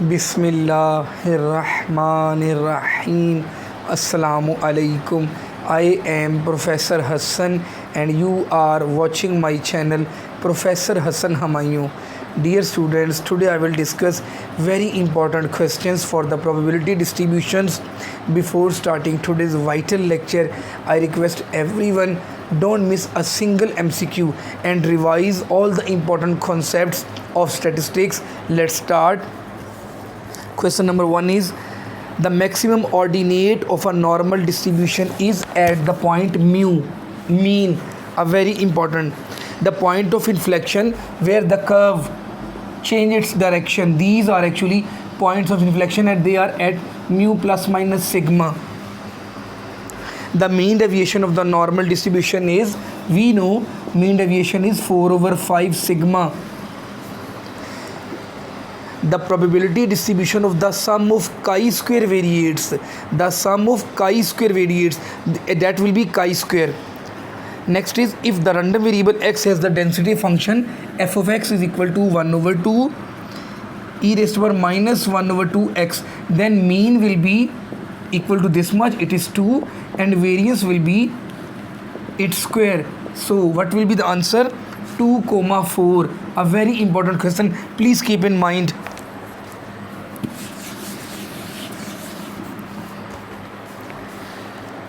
Bismillahirrahmanirrahim. Assalamu alaikum. I am Professor Hassan and you are watching my channel Professor Hassan Humayun. Dear students, today I will discuss very important questions for the probability distributions. Before starting today's vital lecture, I request everyone don't miss a single MCQ and revise all the important concepts of statistics. Let's start. Question number 1 is the maximum ordinate of a normal distribution is at the point mu, mean, a very important, the point of inflection where the curve change its direction. These are actually points of inflection and they are at mu plus minus sigma. The mean deviation of the normal distribution is, we know mean deviation is 4/5 sigma. The probability distribution of the sum of chi-square variates, the sum of chi-square variates, that will be chi-square. Next is, if the random variable x has the density function f of x is equal to 1/2 e raised to power minus 1/2 x, then mean will be equal to this much, it is 2, and variance will be its square. So what will be the answer? 2,4. A very important question, please keep in mind.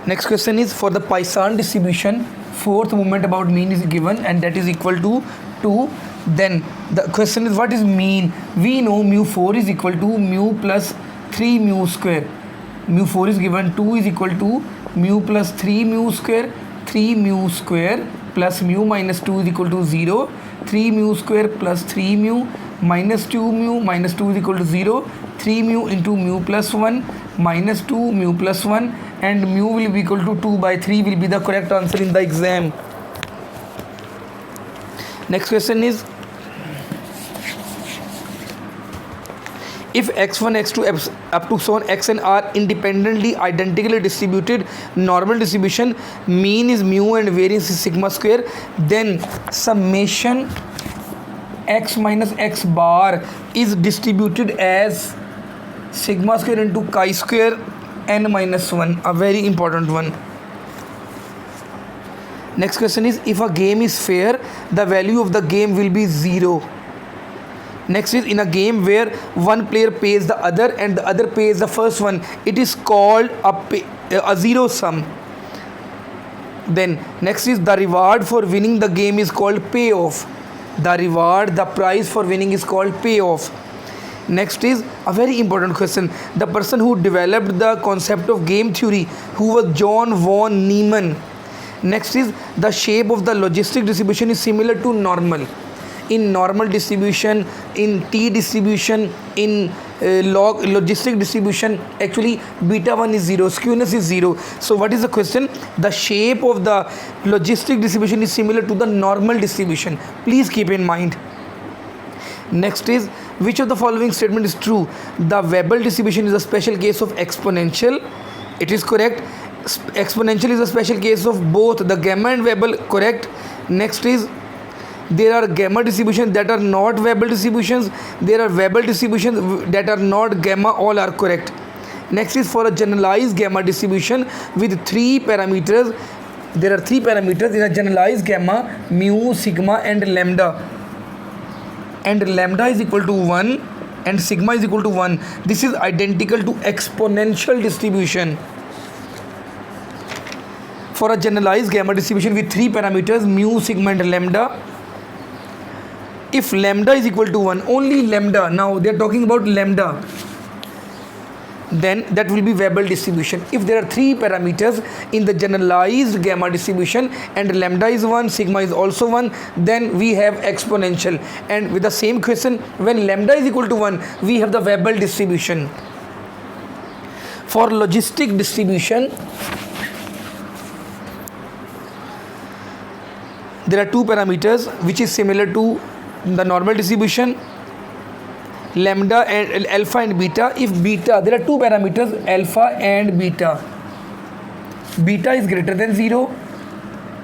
Next question is, for the Poisson distribution, fourth moment about mean is given and that is equal to 2. Then the question is, what is mean? We know mu4 is equal to mu plus 3 mu square. Mu4 is given, 2 is equal to mu plus 3 mu square, 3 mu square plus mu minus 2 is equal to 0, 3 mu square plus 3 mu minus 2 mu minus 2 is equal to 0, 3 mu into mu plus 1 minus 2 mu plus 1, and mu will be equal to 2/3 will be the correct answer in the exam. Next question is, if x1 x2 up to so on xn are independently identically distributed normal distribution, mean is mu and variance is sigma square, then summation x minus x bar is distributed as sigma square into chi square n minus 1, a very important one. Next question is, if a game is fair, the value of the game will be 0. Next is, in a game where one player pays the other and the other pays the first one, it is called a zero sum. Then next is, the reward for winning the game is called payoff. The reward, the prize for winning is called payoff. Next is a very important question. The person who developed the concept of game theory, who was John von Neumann. Next is, the shape of the logistic distribution is similar to normal. In normal distribution, in T distribution, in logistic distribution, actually beta 1 is 0, skewness is 0. So what is the question? The shape of the logistic distribution is similar to the normal distribution. Please keep in mind. Next is, which of the following statement is true? The Weibull distribution is a special case of exponential. It is correct. Exponential is a special case of both the gamma and Weibull. Correct. Next is, there are gamma distributions that are not Weibull distributions. There are Weibull distributions that are not gamma. All are correct. Next is, for a generalized gamma distribution with 3 parameters. There are 3 parameters in a generalized gamma: mu, sigma, and lambda. And lambda is equal to 1 and sigma is equal to 1. This is identical to exponential distribution. For a generalized gamma distribution with 3 parameters, mu, sigma, and lambda, if lambda is equal to 1, only lambda, now they are talking about lambda, then that will be Weibull distribution. If there are 3 parameters in the generalized gamma distribution and lambda is 1, sigma is also 1, then we have exponential. And with the same question, when lambda is equal to 1, we have the Weibull distribution. For logistic distribution, there are 2 parameters which is similar to the normal distribution, lambda and alpha and beta. If beta, there are 2 parameters, alpha and beta. Beta is greater than 0,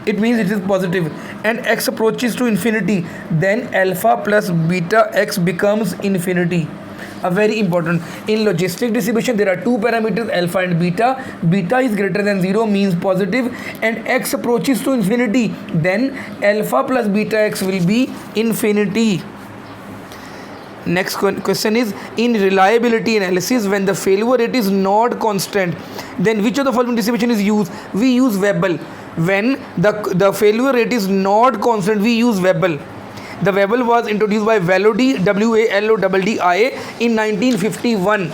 it means it is positive, and x approaches to infinity, then alpha plus beta x becomes infinity. A very important. In logistic distribution, there are two parameters, alpha and beta. Beta is greater than 0, means positive, and x approaches to infinity. Then alpha plus beta x will be infinity. Next question is, in reliability analysis, when the failure rate is not constant, then which of the following distribution is used? We use Weibull. When the failure rate is not constant, we use Weibull. The Weibull was introduced by Wallody, W-A-L-O-D-D-I, in 1951.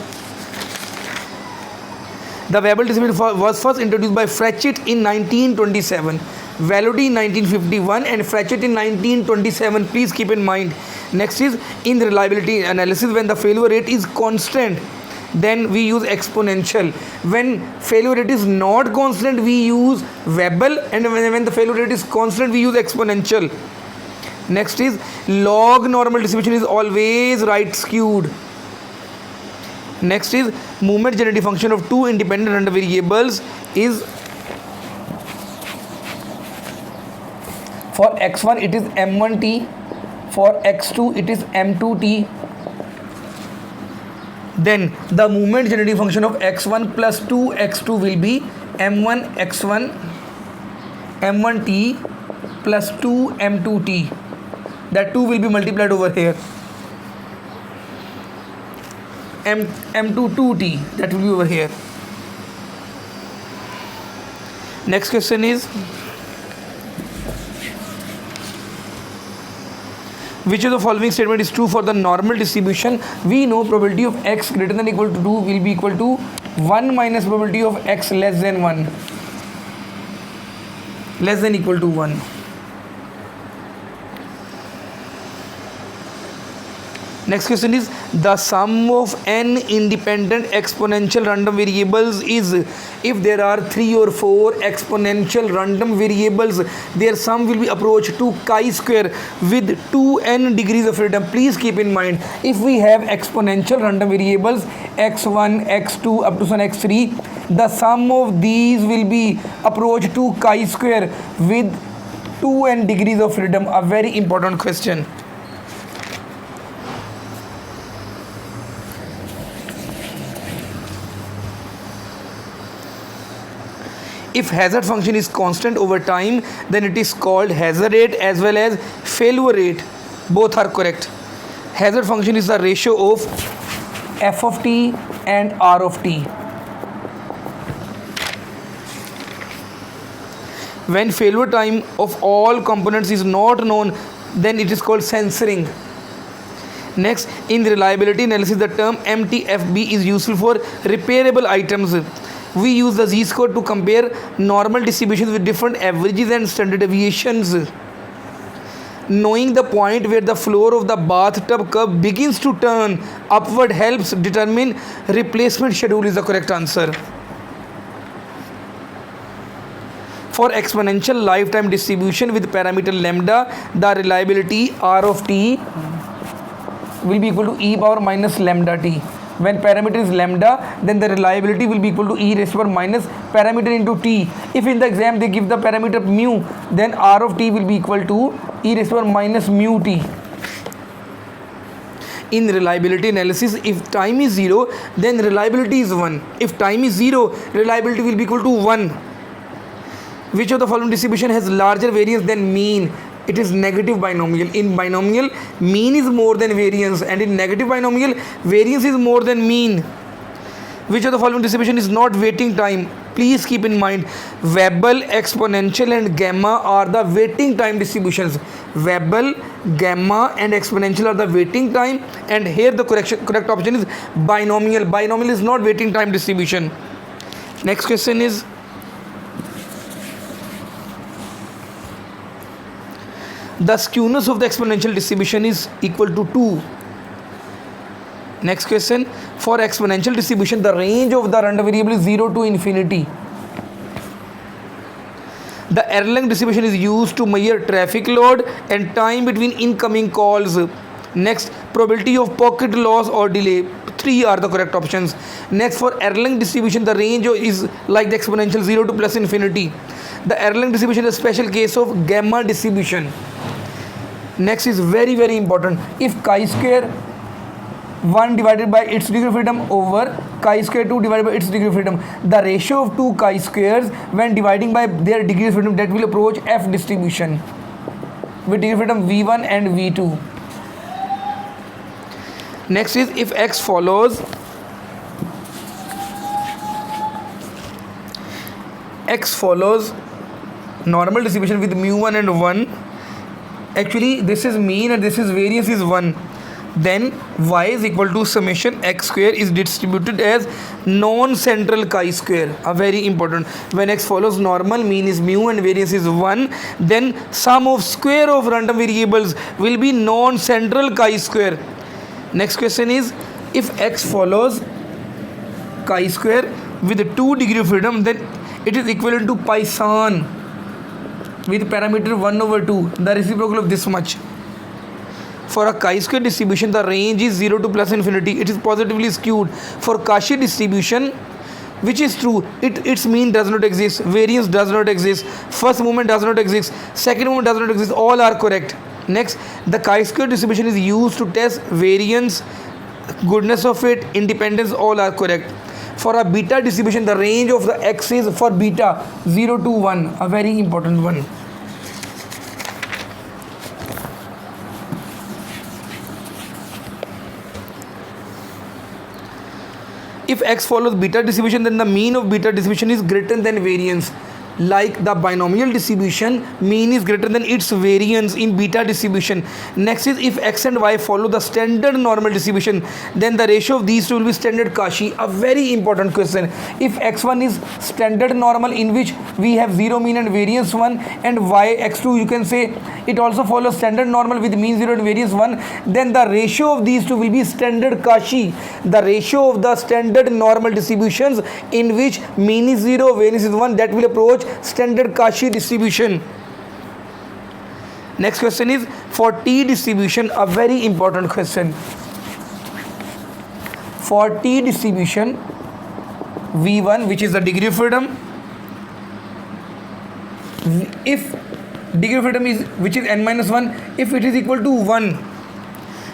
The Weibull distribution was first introduced by Fréchet in 1927. Wallody in 1951 and Fréchet in 1927. Please keep in mind. Next is, in the reliability analysis, when the failure rate is constant, then we use exponential. When failure rate is not constant, we use Weibull, and when the failure rate is constant, we use exponential. Next is, log normal distribution is always right skewed. Next is, movement generating function of two independent random variables is, for x1 it is m1t, for x2 it is m2t. Then the movement generating function of x1 plus 2x2 will be m1 x1 m1t plus 2 m2t. That 2 will be multiplied over here. M2 2t, that will be over here. Next question is, which of the following statement is true for the normal distribution? We know probability of x greater than or equal to 2 will be equal to 1 minus probability of x less than 1, less than equal to 1. Next question is, the sum of n independent exponential random variables is, if there are 3 or 4 exponential random variables, their sum will be approached to chi-square with 2n degrees of freedom. Please keep in mind, if we have exponential random variables x1, x2 up to x3, the sum of these will be approached to chi-square with 2n degrees of freedom. A very important question. If hazard function is constant over time, then it is called hazard rate as well as failure rate. Both are correct. Hazard function is the ratio of f of t and r of t. When failure time of all components is not known, then it is called censoring. Next, in reliability analysis, the term MTFB is useful for repairable items. We use the z-score to compare normal distributions with different averages and standard deviations. Knowing the point where the floor of the bathtub curve begins to turn upward helps determine replacement schedule is the correct answer. For exponential lifetime distribution with parameter lambda, the reliability R of t will be equal to e power minus lambda t. When parameter is lambda, then the reliability will be equal to e raised to power minus parameter into t. If in the exam they give the parameter mu, then R of t will be equal to e raised to power minus mu t. In reliability analysis, if time is 0, then reliability is 1. If time is 0, reliability will be equal to 1. Which of the following distribution has larger variance than mean? It is negative binomial. In binomial, mean is more than variance, and in negative binomial, variance is more than mean. Which of the following distribution is not waiting time? Please keep in mind, Weibull, exponential and gamma are the waiting time distributions. Weibull, gamma and exponential are the waiting time, and here the correct option is binomial. Binomial is not waiting time distribution. Next question is, the skewness of the exponential distribution is equal to 2. Next question, for exponential distribution, the range of the random variable is 0 to infinity. The Erlang distribution is used to measure traffic load and time between incoming calls. Next, probability of pocket loss or delay. 3 are the correct options. Next, for Erlang distribution, the range is like the exponential 0 to plus infinity. The Erlang distribution is a special case of gamma distribution. Next is very important. If chi-square 1 divided by its degree of freedom over chi square 2 divided by its degree of freedom. The ratio of two chi squares when dividing by their degree of freedom, that will approach F distribution with degree of freedom V1 and V2. Next is if X follows normal distribution with mu1 and 1. Actually this is mean and this is variance is 1. Then y is equal to summation x square is distributed as non-central chi square. A very important. When x follows normal, mean is mu and variance is 1, then sum of square of random variables will be non-central chi square. Next question is if x follows chi square with 2 degree of freedom, then it is equivalent to Poisson with parameter 1 over 2, the reciprocal of this much. For a chi-square distribution, the range is 0 to plus infinity. It is positively skewed. For Cauchy distribution, which is true, its mean does not exist, variance does not exist, first movement does not exist, second movement does not exist, all are correct. Next, the chi-square distribution is used to test variance, goodness of it, independence, all are correct. For a beta distribution, the range of the x is for beta 0 to 1, a very important one. If x follows beta distribution, then the mean of beta distribution is greater than variance. Like the binomial distribution, mean is greater than its variance in beta distribution. Next is if x and y follow the standard normal distribution, then the ratio of these two will be standard Cauchy. A very important question. If x1 is standard normal in which we have 0 mean and variance 1, and y x2 you can say it also follows standard normal with mean 0 and variance 1, then the ratio of these two will be standard Cauchy. The ratio of the standard normal distributions in which mean is 0, variance is 1, that will approach standard Cauchy distribution. Next question is for T distribution, a very important question. For T distribution, V1, which is the degree of freedom, if degree of freedom is which is n minus 1, if it is equal to 1,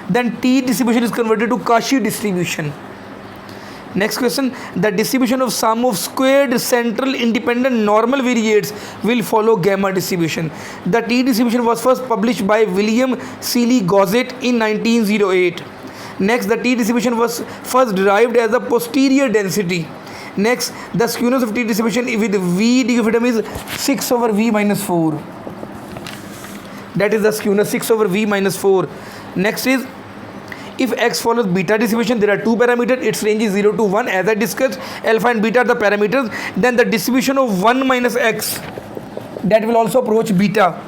then T distribution is converted to Cauchy distribution. Next question, the distribution of sum of squared central independent normal variates will follow gamma distribution. The T distribution was first published by William Seeley Gosset in 1908. Next, the T distribution was first derived as a posterior density. Next, the skewness of T distribution with V degree of freedom is 6 over V minus 4. That is the skewness 6 over V minus 4. Next is if x follows beta distribution, there are two parameters, its range is 0 to 1 as I discussed, alpha and beta are the parameters, then the distribution of 1 minus x, that will also approach beta.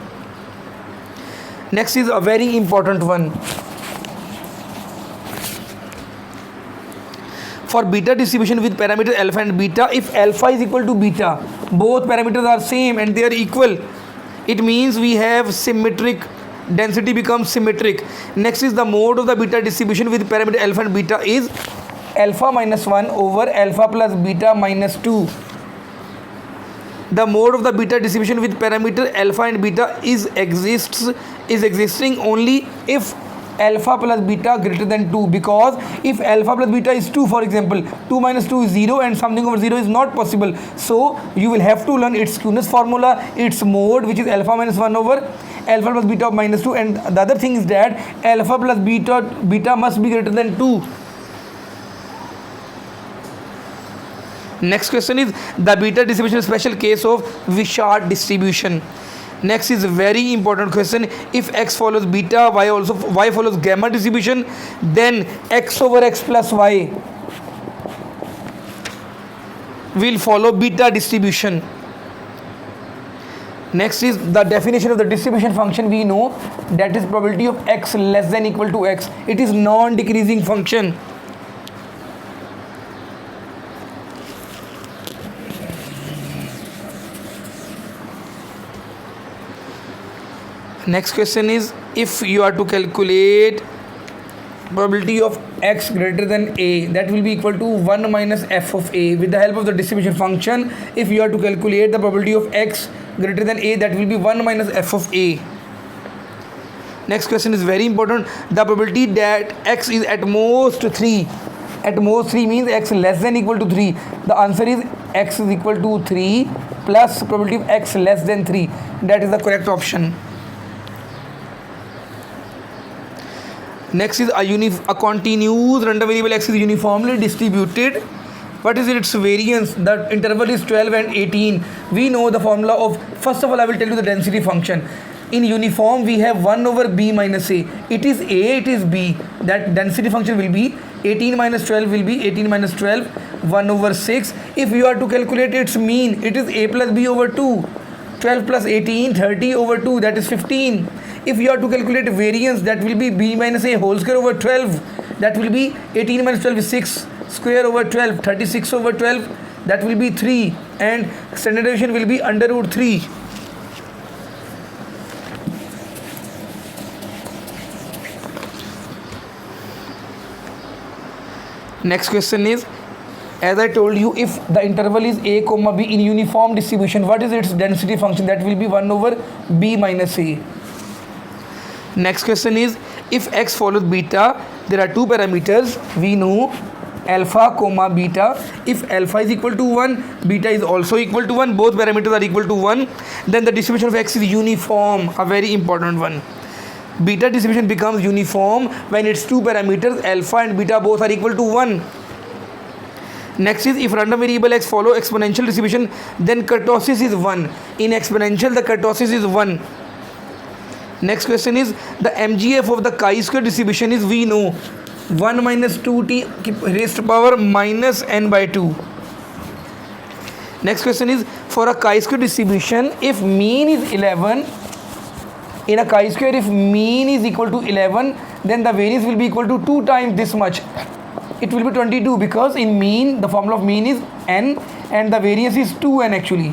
Next is a very important one. For beta distribution with parameters alpha and beta, if alpha is equal to beta, both parameters are same and they are equal, it means we have symmetric, density becomes symmetric. Next is the mode of the beta distribution with parameter alpha and beta is alpha minus 1 over alpha plus beta minus 2. The mode of the beta distribution with parameter alpha and beta is existing only if alpha plus beta greater than 2, because if alpha plus beta is 2, for example, 2 minus 2 is 0 and something over 0 is not possible. So you will have to learn its skewness formula, its mode, which is alpha minus 1 over alpha plus beta minus 2, and the other thing is that alpha plus beta must be greater than 2. Next question is the beta distribution is special case of Wishart distribution. Next is a very important question. If x follows beta, y follows gamma distribution, then x over x plus y will follow beta distribution. Next is the definition of the distribution function. We know that is probability of x less than equal to x. It is non-decreasing function. Next question is if you are to calculate probability of x greater than a, that will be equal to 1 minus f of a. With the help of the distribution function, if you are to calculate the probability of x greater than a, that will be 1 minus f of a. Next question is very important. The probability that x is at most 3. At most 3 means x less than equal to 3. The answer is x is equal to 3 plus probability of x less than 3. That is the correct option. Next is a continuous random variable x is uniformly distributed. What is its variance? The interval is 12 and 18. We know the formula of, first of all I will tell you the density function. In uniform we have 1 over b minus a. It is a, it is b. That density function will be 18 minus 12 will be 18 minus 12, 1 over 6. If you are to calculate its mean, it is a plus b over 2. 12 plus 18, 30 over 2, that is 15. If you are to calculate variance, that will be b minus a whole square over 12. That will be 18 minus 12 is 6 square over 12, 36 over 12, that will be 3. And standard deviation will be under root 3. Next question is, as I told you, if the interval is a comma b in uniform distribution, what is its density function? That will be 1 over b minus a. Next question is, if x follows beta, there are two parameters. We know alpha comma beta. If alpha is equal to 1, beta is also equal to 1, both parameters are equal to 1, then the distribution of x is uniform, a very important one. Beta distribution becomes uniform when its two parameters alpha and beta both are equal to 1. Next is, if random variable x follow exponential distribution, then kurtosis is 1. In exponential the kurtosis is 1. Next question is, the MGF of the chi-square distribution is, we know, 1 minus 2t raised to power minus n by 2. Next question is, for a chi-square distribution, if mean is 11, in a chi-square if mean is equal to 11, then the variance will be equal to 2 times this much. It will be 22, because in mean the formula of mean is n and the variance is 2n actually.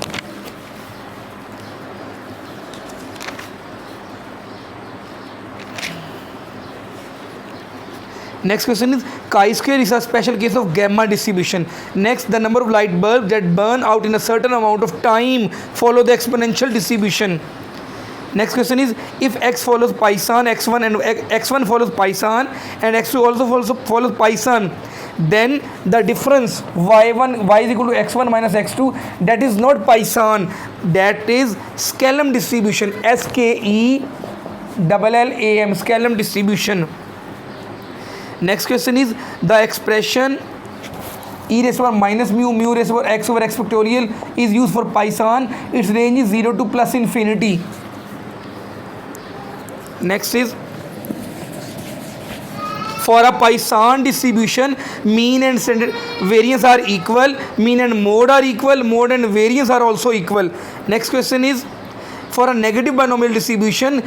Next question is, chi-square is a special case of gamma distribution. Next, the number of light bulbs that burn out in a certain amount of time follow the exponential distribution. Next question is, if x follows Poisson, x1 and x1 follows Poisson and x2 also follows Poisson, then the difference y is equal to x1 minus x2, that is not Poisson, that is Skelam distribution, SKELLAM, Skelam distribution. Next question is, the expression e raised to power minus mu raised to power x over x factorial is used for Poisson. Its range is 0 to plus infinity. Next is, for a Poisson distribution, mean and standard variance are equal, mean and mode are equal, mode and variance are also equal. Next question is, for a negative binomial distribution,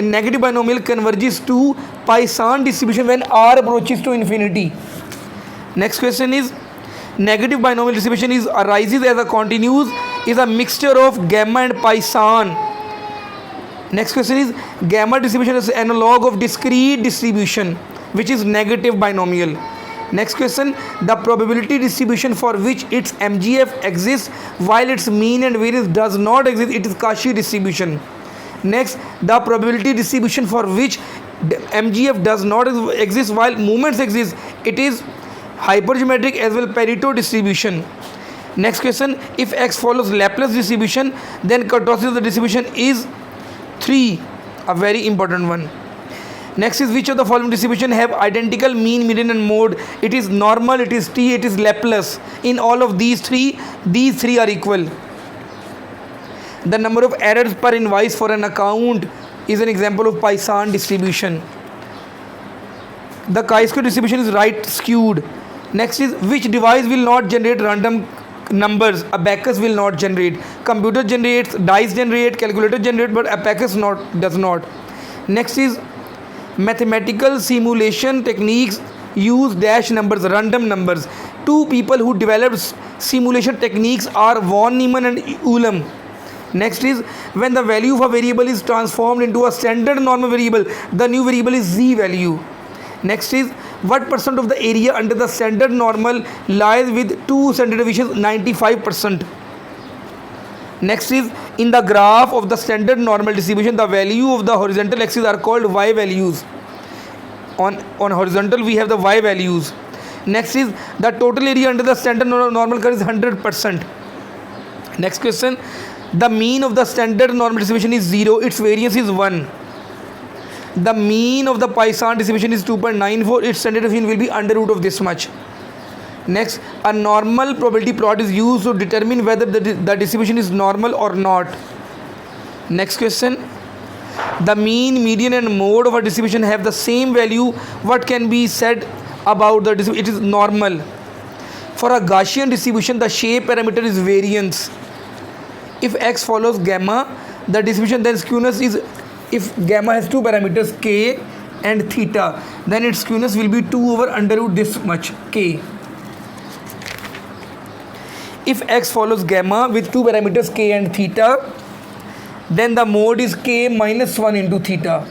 negative binomial converges to Poisson distribution when r approaches to infinity. Next question is, negative binomial distribution arises as a continuous is a mixture of gamma and Poisson. Next question is, gamma distribution is analog of discrete distribution, which is negative binomial. Next question, the probability distribution for which its MGF exists while its mean and variance does not exist, it is Cauchy distribution. Next, the probability distribution for which MGF does not exist while moments exist, it is hypergeometric as well Pareto distribution. Next question, if x follows Laplace distribution, then kurtosis of the distribution is 3, a very important one. Next is, which of the following distribution have identical mean, median and mode? It is normal, it is T, it is Laplace. In all of these three are equal. The number of errors per invoice for an account is an example of Poisson distribution. The chi-square distribution is right skewed. Next is, which device will not generate random numbers? Abacus will not generate. Computer generates, dice generate, calculator generate, but abacus does not. Next is, mathematical simulation techniques use dash numbers, random numbers. Two people who developed simulation techniques are von Neumann and Ulam. Next is, when the value of a variable is transformed into a standard normal variable, the new variable is z value. Next is, what percent of the area under the standard normal lies with two standard deviations? 95%. Next is in the graph of the standard normal distribution, the value of the horizontal axis are called y values. On horizontal we have the y values. Next is the total area under the standard normal curve is 100%. Next question, the mean of the standard normal distribution is 0, its variance is 1. The mean of the Poisson distribution is 2.94, its standard deviation will be under root of this much. Next, a normal probability plot is used to determine whether the distribution is normal or not. Next question, the mean, median and mode of a distribution have the same value. What can be said about the distribution? It is normal. For a Gaussian distribution, the shape parameter is variance. If x follows gamma, the distribution then skewness is, if gamma has two parameters k and theta, then its skewness will be 2 over under root this much k. If x follows gamma with two parameters k and theta, then the mode is k minus 1 into theta.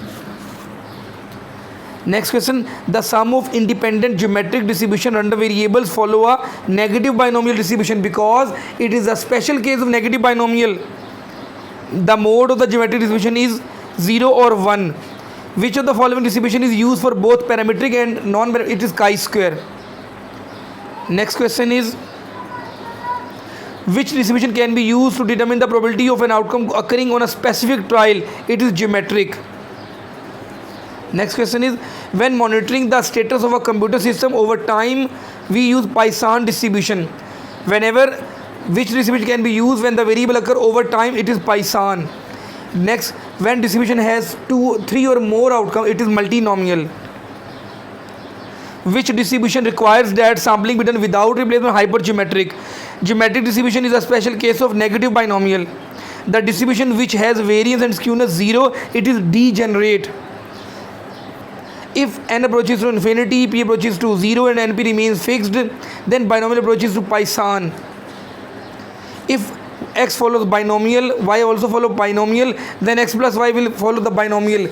Next question, the sum of independent geometric distribution under variables follow a negative binomial distribution because it is a special case of negative binomial. The mode of the geometric distribution is 0 or 1. Which of the following distribution is used for both parametric and non-parametric? It is chi-square. Next question is, which distribution can be used to determine the probability of an outcome occurring on a specific trial? It is geometric. Next question is, when monitoring the status of a computer system over time, we use Poisson distribution. Whenever, which distribution can be used when the variable occur over time? It is Poisson. Next, when distribution has 2, 3 or more outcomes, it is multinomial. Which distribution requires that sampling be done without replacement? Hypergeometric. Geometric distribution is a special case of negative binomial. The distribution which has variance and skewness 0, it is degenerate. If n approaches to infinity, p approaches to 0 and np remains fixed, then binomial approaches to Poisson. If x follows binomial, y also follow binomial, then x plus y will follow the binomial.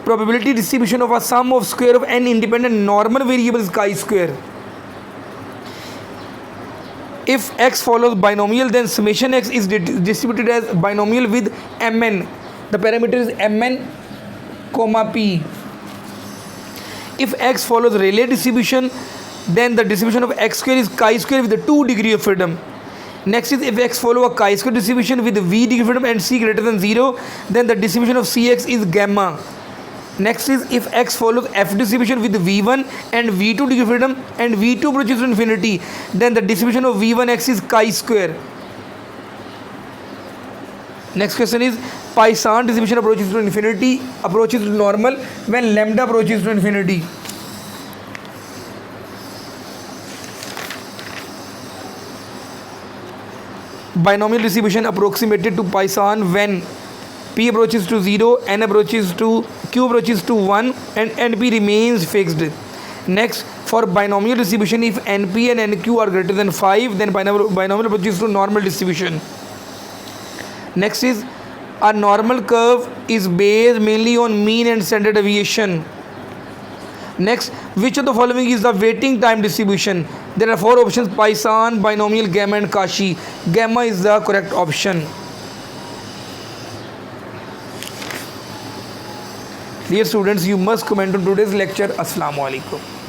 Probability distribution of a sum of square of n independent normal variables is chi-square. If x follows binomial, then summation x is distributed as binomial with mn. The parameter is mn, comma p. If x follows Rayleigh distribution, then the distribution of x square is chi-square with the 2 degree of freedom. Next is, if x follow a chi-square distribution with v degree of freedom and c greater than 0, then the distribution of cx is gamma. Next is, if x follows f distribution with v1 and v2 degree of freedom and v2 approaches to infinity, then the distribution of v1x is chi-square. Next question is, Poisson distribution approaches to infinity, approaches to normal when lambda approaches to infinity. Binomial distribution approximated to Poisson when p approaches to 0, n approaches to, q approaches to 1 and np remains fixed. Next, for binomial distribution, if np and nq are greater than 5, then binomial approaches to normal distribution. Next is, a normal curve is based mainly on mean and standard deviation. Next, which of the following is the waiting time distribution? There are 4 options: Poisson, binomial, gamma and Cauchy. Gamma is the correct option. Dear students, you must comment on today's lecture. Assalamu alaikum.